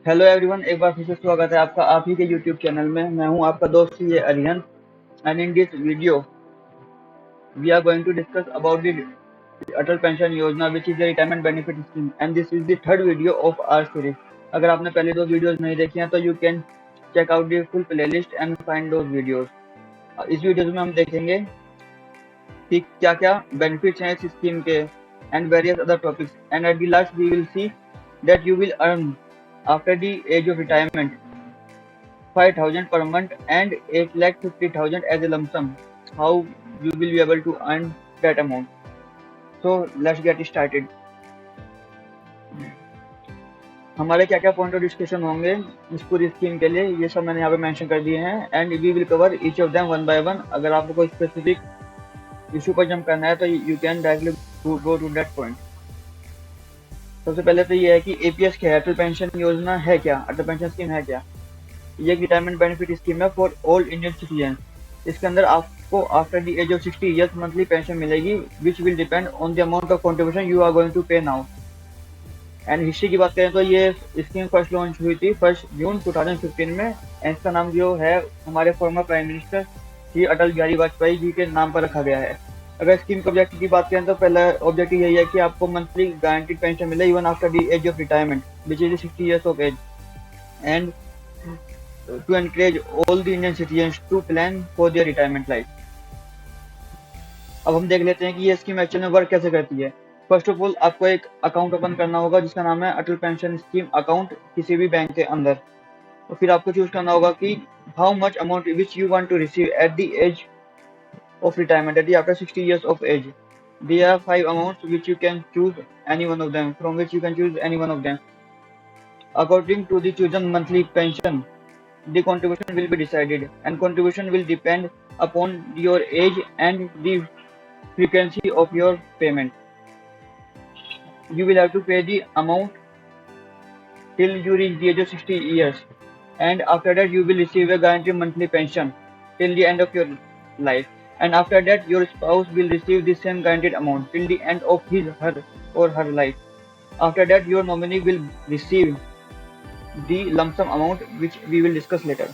Hello everyone, एक बार फिर से स्वागत है आपका आप ही के यूट्यूब चैनल में। मैं हूं आपका दोस्त ये Arihan and in this video we are going to discuss about the Atal pension Yojana which is the retirement benefit scheme and this is the third video of our series. अगर आपने पहले दो वीडियोस नहीं देखी हैं तो you can check out the full playlist and find those videos. इस video में हम देखेंगे कि क्या क्या बेनिफिट्स हैं इस स्कीम के and various other topics and at the last we will see that you will earn after the age of retirement 5,000 per month and 8,50,000 as a lump sum. How you will be able to earn that amount? So let's get started. हमारे क्या क्या point of discussion होंगे इस पूरी scheme के लिए, ये सब मैंने यहाँ पे मेंशन कर दिए हैं and we will cover each of them one by one. अगर आपको कोई स्पेसिफिक इशू पर जंप करना है तो you can directly go to that point. सबसे पहले तो ये है कि एपीएस क्या है, अटल पेंशन योजना है क्या, अटल पेंशन स्कीम है क्या। ये एक रिटायरमेंट बेनिफिट स्कीम है फॉर ऑल इंडियन सिटीजन। इसके अंदर आपको after the age of 60 years monthly pension मिलेगी which will depend on the amount of contribution you are going to pay now. And history की बात करें तो ये स्कीम फर्स्ट लॉन्च हुई थी 1 जून 2015 में एंड इसका नाम जो है हमारे former prime minister Shri Atal Bihari Vajpayee ji के नाम पर रखा गया है। अगर स्कीम के ऑब्जेक्टिव की बात करें तो पहला ऑब्जेक्टिव यही है कि आपको मंथली गारंटीड पेंशन मिले even after the age of retirement which is 60 years of age and to encourage all the Indian citizens to plan for their retirement life. अब हम देख लेते हैं कि ये स्कीम एक्चुअल में वर्क कैसे करती है। फर्स्ट ऑफ ऑल आपको एक अकाउंट ओपन करना होगा जिसका नाम है अटल पेंशन स्कीम अकाउंट किसी भी बैंक के अंदर। तो फिर आपको चूज करना होगा कि how much amount which you want to receive at the age of retirement that is after 60 years of age. There are 5 amounts which you can choose any one of them, from which you can choose any one of them. According to the chosen monthly pension, the contribution will be decided and contribution will depend upon your age and the frequency of your payment. You will have to pay the amount till you reach the age of 60 years and after that you will receive a guaranteed monthly pension till the end of your life. And after that your spouse will receive the same guaranteed amount till the end of his or her life. After that your nominee will receive the lump sum amount which we will discuss later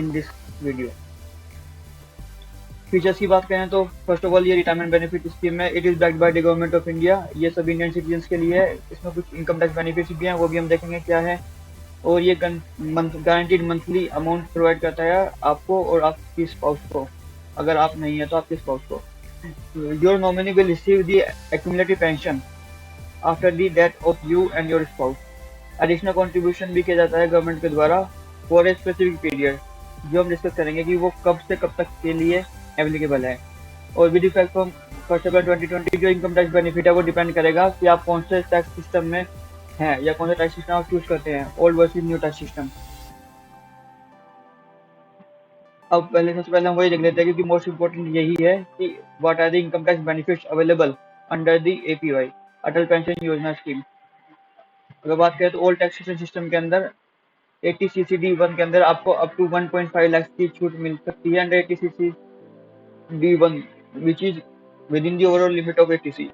in this video. Features की बात करें तो first of all ये retirement benefit scheme है, it is backed by the government of India. ये सभी Indian citizens के लिए है। इसमें कुछ इनकम टैक्स बेनिफिट्स भी हैं, वो भी हम देखेंगे क्या है। और ये गारंटीड मंथली अमाउंट प्रोवाइड करता है आपको और आपकी स्पाउस को, अगर आप नहीं है तो आपके स्पाउस को। Your nominee will receive the accumulative pension after the death of you and your spouse. Additional contribution भी किया जाता है गवर्नमेंट के द्वारा फॉर ए स्पेसिफिक पीरियड, जो हम डिस्कस करेंगे कि वो कब से कब तक के लिए एप्लीकेबल है। और विद इफेक्ट फ्रॉम 1 अप्रैल 2020 जो इनकम टैक्स बेनिफिट है वो डिपेंड करेगा कि आप कौन से टैक्स सिस्टम में हैं या कौन सा टैक्स सिस्टम आप चूज करते हैं, old versus new tax system. अब सबसे पहले हम वही देख लेते हैं क्योंकि मोस्ट इम्पोर्टेंट यही है कि what are the income tax benefits available under the APY Atal pension Yojana scheme. अगर बात करें तो ओल्ड टैक्सेशन सिस्टम के अंदर 80CC-D1 के अंदर आपको अप टू 1.5 लाख की छूट मिल सकती है under 80CC-D1 which is within the overall limit of 80C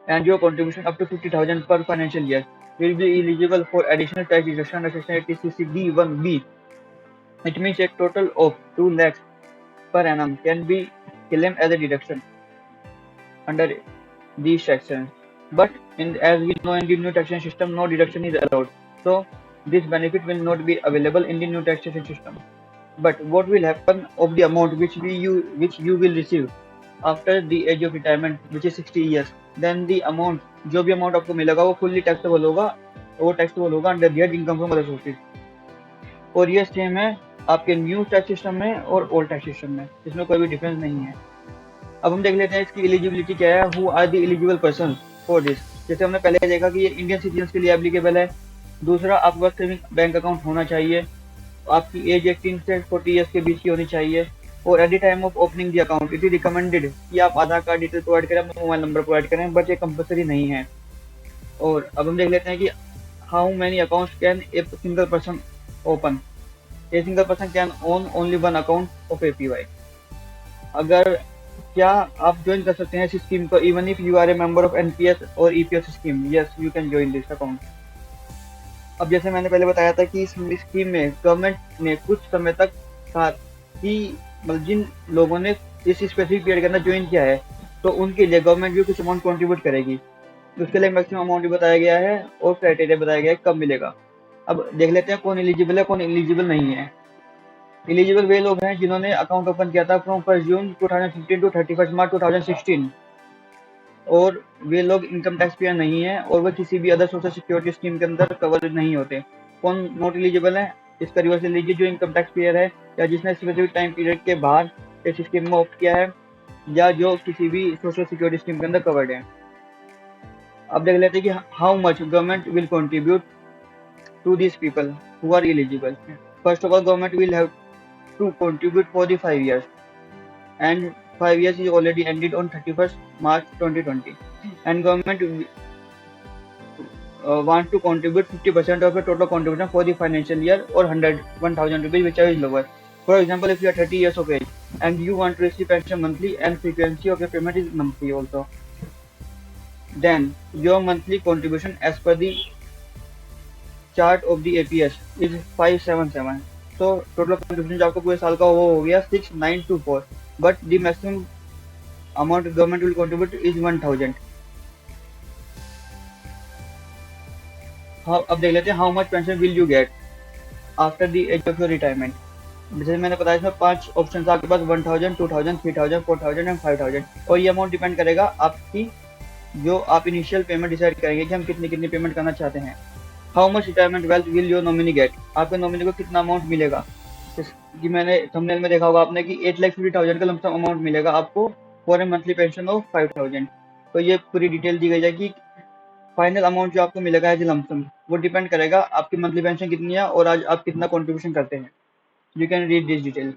and your contribution up to 50,000 per financial year will be eligible for additional tax deduction under section 80CC-D1B. It means a total of 2 lakhs per annum can be claimed as a deduction under these sections. But as we know in the new taxation system, no deduction is allowed. So this benefit will not be available in the new taxation system. But what will happen of the amount which you will receive after the age of retirement, which is 60 years, then the amount जो भी amount आपको मिलेगा वो fully taxable होगा, वो taxable होगा under the income from other sources। और ये सेम है आपके न्यू टैक्स सिस्टम में और ओल्ड टैक्स सिस्टम में, इसमें कोई भी डिफरेंस नहीं है। अब हम देख लेते हैं इसकी एलिजिबिलिटी क्या है, who are the eligible person for this. जैसे हमने पहले देखा कि ये इंडियन सिटीजन्स के लिए एप्लीकेबल है। दूसरा, आपके पास सेविंग बैंक अकाउंट होना चाहिए, आपकी एज 18 से 40 ईयर्स के बीच की होनी चाहिए और eight the time of opening the account it is recommended कि आप आधार कार्ड डिटेल प्रोवाइड करें, अपना मोबाइल नंबर प्रोवाइड करें, बट ये कंपलसरी नहीं है। और अब हम देख लेते हैं कि how many accounts can a single person open. A single person can own only one account of APY. अगर क्या आप ज्वाइन कर सकते हैं इस स्कीम को even if you are a member of NPS और EPS scheme? Yes, you can join this account. अब जैसे मैंने पहले बताया था कि इस स्कीम में गवर्नमेंट ने कुछ समय तक कहा कि मतलब जिन लोगों ने इस स्पेसिफिक पीरियड के अंदर ज्वाइन किया है तो उनके लिए गवर्नमेंट भी कुछ अमाउंट कंट्रीब्यूट करेगी। उसके लिए मैक्सिमम अमाउंट भी बताया गया है और क्राइटेरिया बताया गया है कब मिलेगा। अब देख लेते हैं कौन एलिजिबल है कौन एलिजिबल नहीं है। एलिजिबल वे लोग हैं जिन्होंने अकाउंट ओपन किया था फ्रॉम 1 जून 2015 टू 31 मार्च 2016 और वे लोग इनकम टैक्स पेयर नहीं है और वे किसी भी अदर सोशल सिक्योरिटी स्कीम के अंदर कवर नहीं होते। कौन नॉट एलिजिबल है इसका रिवर्स ले लीजिए, जो इनकम टैक्स पेयर है या जिसने स्पेसिफिक टाइम पीरियड के बाहर इस स्कीम में ऑप्ट किया है या जो किसी भी सोशल सिक्योरिटी स्कीम के अंदर कवर्ड है। अब देख लेते हैं कि how much government will contribute to these people who are eligible. First of all, government will have to contribute for the 5 years, and 5 years is already ended on 31st March 2020, and government want to contribute 50% of the total contribution for the financial year or 1,000 rupees, whichever is lower. For example, if you are 30 years of age and you want to receive pension monthly and frequency of your payment is monthly also, then your monthly contribution as per the chart of the APS is 577। तो total contribution जो आपको पूरे साल का वो हो गया 6924, but the maximum amount government will contribute is 1000। हाँ, अब देख लेते हैं how much pension will you get after the age of your retirement. जैसे मैंने बताया इसमें 5 ऑप्शन आपके पास 1000, 2000, 3000, 4000 एंड 5000, और ये अमाउंट डिपेंड करेगा आपकी जो आप इनिशियल पेमेंट डिसाइड करेंगे कि हम कितनी कितनी पेमेंट करना चाहते हैं। How much retirement wealth will your nominee get, आपके नॉमिनी को कितना अमाउंट मिलेगा। कि मैंने थंबनेल में देखा होगा आपने कि 8,50,000 का लमसम अमाउंट मिलेगा आपको for a monthly pension of 5000। तो ये पूरी डिटेल दी गई है कि फाइनल अमाउंट जो आपको मिलेगा एज लमसम वो डिपेंड करेगा आपकी मंथली पेंशन कितनी है और आज आप कितना कॉन्ट्रीब्यूशन करते हैं। You can read this detail.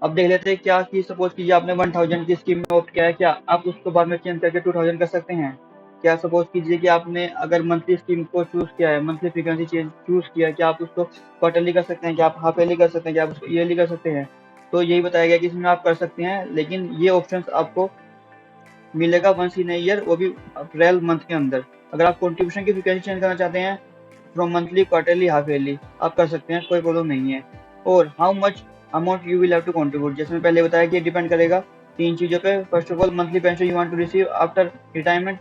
अब देख लेते हैं क्या कि सपोज कीजिए आपने 1000 की स्कीम में ऑप्ट किया है, क्या आप उसको बाद में चेंज करके 2000 कर सकते हैं। क्या सपोज कीजिए कि आपने अगर मंथली स्कीम को चूज किया है, मंथली फ्रीक्वेंसी चेंज चूज किया है, क्या आप उसको क्वार्टरली कर सकते हैं, क्या आप हाफ ईयरली कर सकते हैं, क्या आप उसको ईयरली कर सकते हैं। तो यही बताया गया कि इसमें आप कर सकते हैं, लेकिन ये ऑप्शन आपको मिलेगा वंस इन ईयर, वो भी अप्रैल मंथ के अंदर। अगर आप कॉन्ट्रीब्यूशन की फ्रीक्वेंसी चेंज करना चाहते हैं from monthly, quarterly, half yearly, आप कर सकते हैं, कोई प्रॉब्लम नहीं है। और how much amount you will have to contribute, जैसे मैं पहले बताया कि डिपेंड करेगा 3 चीजों पे। First of all, monthly pension you want to receive after retirement,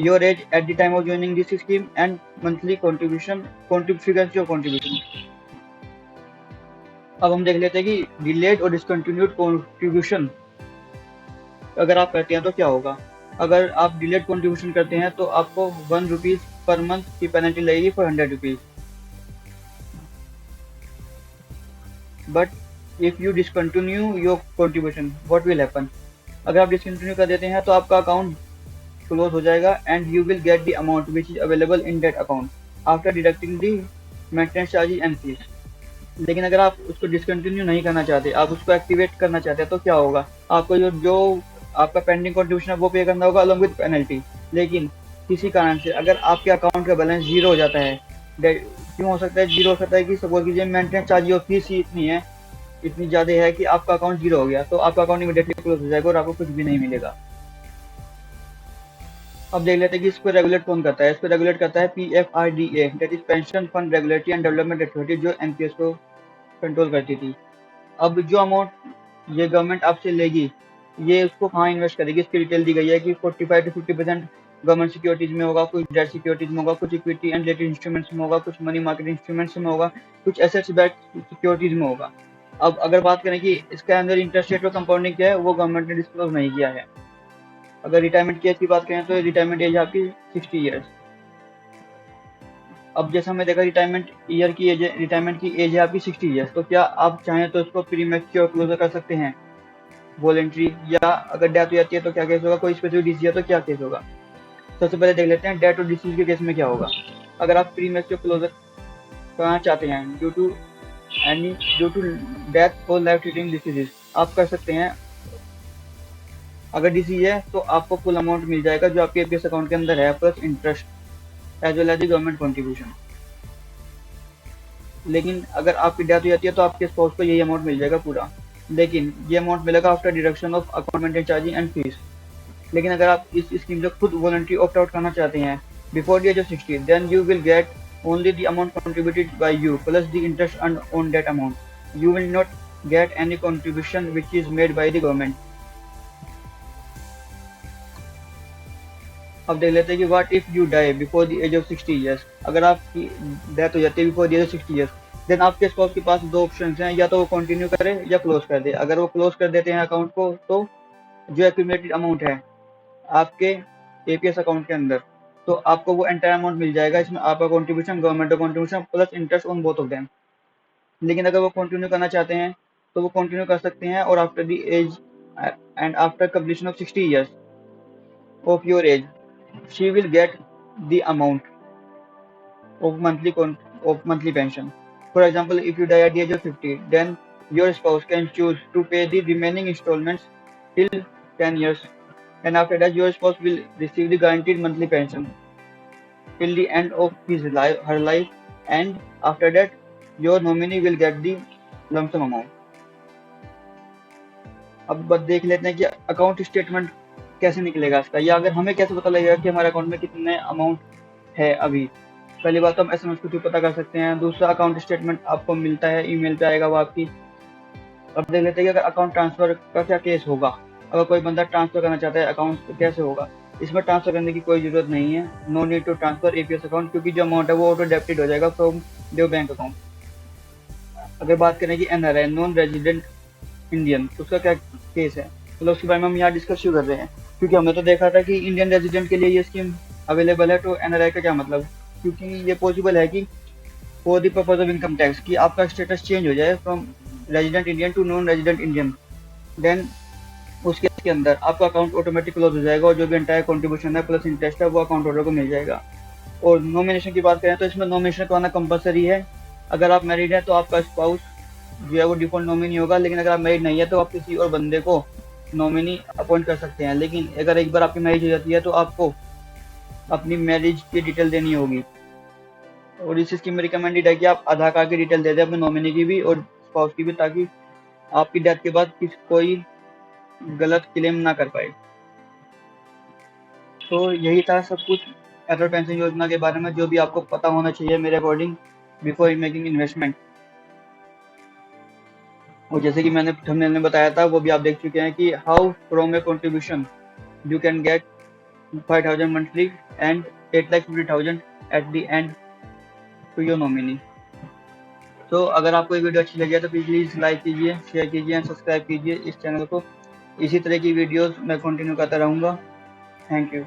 your age at the time of joining this scheme, and monthly contribution frequency of contribution. अब हम देख लेते हैं कि डिलेड और डिसकंटिन्यूड कंट्रीब्यूशन अगर आप करते हैं तो क्या होगा। अगर आप डिलेड कंट्रीब्यूशन करते हैं तो आपको 1 रुपीज पर मंथ की पेनल्टी लगेगी for 100 rupees. But if you discontinue your contribution what will happen, अगर आप डिसकंटिन्यू कर देते हैं तो आपका अकाउंट क्लोज हो जाएगा and you will get the amount which is available in that account after deducting the maintenance charges and fees. लेकिन अगर आप उसको डिसकंटिन्यू नहीं करना चाहते, आप उसको एक्टिवेट करना चाहते हैं, तो क्या होगा, आपको जो आपका पेंडिंग कंट्रीब्यूशन है वो पे करना होगा अलॉन्ग विद पेनल्टी। लेकिन किसी कारण से अगर आपके अकाउंट का बैलेंस जीरो हो जाता है, क्यों हो सकता है जीरो हो सकता है कि सपोज कीजिए मेंटेनेंस चार्ज और फीस ही इतनी है, इतनी ज़्यादा है कि आपका अकाउंट जीरो हो गया, तो आपका अकाउंट इमीडिएटली क्लोज हो जाएगा और आपको कुछ भी नहीं मिलेगा। अब देख लेते हैं कि इसको रेगुलेट कौन करता है। इसको रेगुलेट करता है PFRDA, that is pension fund regulatory and development authority, जो एनपीएस को कंट्रोल करती थी। अब जो अमाउंट ये गवर्नमेंट आपसे लेगी, ये उसको कहाँ इन्वेस्ट करेगी, इसकी डिटेल दी गई है कि 45 to 50% गवर्नमेंट सिक्योरिटीज में होगा, कुछ डेट सिक्योरिटीज में होगा, कुछ इक्विटी एंड रिलेटेड इंस्ट्रूमेंट्स में होगा, कुछ मनी मार्केट इंस्ट्रूमेंट्स में होगा, कुछ एसेट्स बैक्ड सिक्योरिटीज में होगा। अब अगर बात करें कि इसके अंदर इंटरेस्ट रेट और कंपाउंडिंग क्या है, वो गवर्नमेंट ने डिस्क्लोज नहीं किया है। अगर रिटायरमेंट की एज की बात करें तो रिटायरमेंट एज आपकी 60 ईयर्स। अब जैसा हमने देखा रिटायरमेंट की एज है आपकी 60 ईयर्स, तो क्या आप चाहें तो इसको प्रीमैच्योर क्लोजर कर सकते हैं वॉलेंट्री, या अगर डेथ हो जाती है तो क्या केस होगा, कोई स्पेसिफिक डिसीज है तो क्या केस होगा। सबसे पहले देख लेते हैं डेथ और डिसीज के केस में क्या होगा। अगर आप प्रीमैच्योर क्लोजर कराना चाहते हैं ड्यू टू डेथ और लाइफ थ्रेटनिंग डिसीजेज, आप कर सकते हैं। अगर डिसीज है तो आपको फुल अमाउंट मिल जाएगा जो आपके एपीएस अकाउंट के अंदर है, plus interest as well as government contribution. लेकिन अगर आपकी डेथ हो जाती है तो आपके स्पाउस को यही अमाउंट मिल जाएगा पूरा, लेकिन ये अमाउंट मिलेगा after deduction of account maintenance charges and fees. लेकिन अगर आप इस स्कीम से खुद वॉलंटरी ऑप्ट आउट करना चाहते हैं before the age of 60, then you will get only the amount contributed by you plus the interest earned on that amount. You will not get any contribution which is made by the government. अब देख लेते हैं कि what if you die before the age of 60 years. अगर आपकी death हो जाती है before the age of 60 years, then आपके स्पाउस के पास दो ऑप्शन हैं, या तो वो कंटिन्यू करे या क्लोज कर दे। अगर वो क्लोज कर देते हैं अकाउंट को, तो जो एक्यूमुलेटेड अमाउंट है आपके एपीएस अकाउंट के अंदर, तो आपको वो एंटायर अमाउंट मिल जाएगा। इसमें आपका कॉन्ट्रीब्यूशन, गवर्नमेंट का contribution plus interest on both of them. लेकिन अगर वो कंटिन्यू करना चाहते हैं तो वो कंटिन्यू कर सकते हैं, और after the age and after completion of 60 years of your age, she will get the amount of monthly pension. For example, if you die at the age of 50, then your spouse can choose to pay the remaining installments till 10 years, and after that your spouse will receive the guaranteed monthly pension till the end of her life, and after that your nominee will get the lump sum amount. अब बस देख लेते हैं कि account statement कैसे निकलेगा इसका, या अगर हमें कैसे पता लगेगा कि हमारे अकाउंट में कितने अमाउंट है अभी। पहली बात तो हम एसएमएस के थ्रू पता कर सकते हैं। दूसरा, अकाउंट स्टेटमेंट आपको मिलता है, ईमेल पे आएगा वो आपकी। अब देख लेते हैं कि अगर अकाउंट ट्रांसफर का क्या केस होगा। अगर कोई बंदा ट्रांसफर करना चाहता है अकाउंट, तो कैसे होगा। इसमें ट्रांसफर करने की कोई जरूरत नहीं है, no need to transfer APS account, क्योंकि जो अमाउंट है वो ऑटो डेबिटेड हो जाएगा फ्रॉम योर बैंक अकाउंट। अगर बात करें कि एनआरआई, नॉन रेजिडेंट इंडियन, उसका क्या केस है, मतलब उसके बारे में हम यहाँ डिस्कस क्यों कर रहे हैं, क्योंकि हमने तो देखा था कि इंडियन रेजिडेंट के लिए ये स्कीम अवेलेबल है। तो एनआरआई का क्या मतलब, क्योंकि ये पॉसिबल है कि for the purpose of income tax, कि आपका स्टेटस चेंज हो जाए from resident Indian to non resident Indian, then उसके अंदर आपका अकाउंट ऑटोमेटिक क्लोज हो जाएगा, और जो भी एंटायर कॉन्ट्रीब्यूशन है प्लस इंटरेस्ट है वो अकाउंट होल्डर को मिल जाएगा। और नॉमिनेशन की बात करें तो इसमें नॉमिनेशन करवाना कंपलसरी है। अगर आप मैरिड है तो आपका स्पाउस जो है वो डिफॉल्ट नॉमिनी होगा, लेकिन अगर आप मैरिड नहीं है तो आप किसी और बंदे को नॉमिनी अपॉइंट कर सकते हैं। लेकिन अगर एक बार आपकी मैरिज हो जाती है तो आपको अपनी मैरिज की डिटेल देनी होगी, और इस स्कीम में रिकमेंडेड है कि आप आधार कार्ड की डिटेल दे दें अपने नॉमिनी की भी और स्पाउस की भी, ताकि आपकी डेथ के बाद कोई गलत क्लेम ना कर पाए। तो यही था सब कुछ अटल पेंशन योजना के बारे में, जो भी आपको पता होना चाहिए मेरे अकॉर्डिंग बिफोर मेकिंग इन्वेस्टमेंट। और जैसे कि मैंने थंबनेल में बताया था, वो भी आप देख चुके हैं कि how from a contribution you can get 5,000 monthly and 8,50,000 at the end to your nominee. तो अगर आपको ये वीडियो अच्छी लगी है तो प्लीज़ लाइक कीजिए, शेयर कीजिए एंड सब्सक्राइब कीजिए इस चैनल को। इसी तरह की वीडियोस मैं कंटिन्यू करता रहूँगा। Thank you.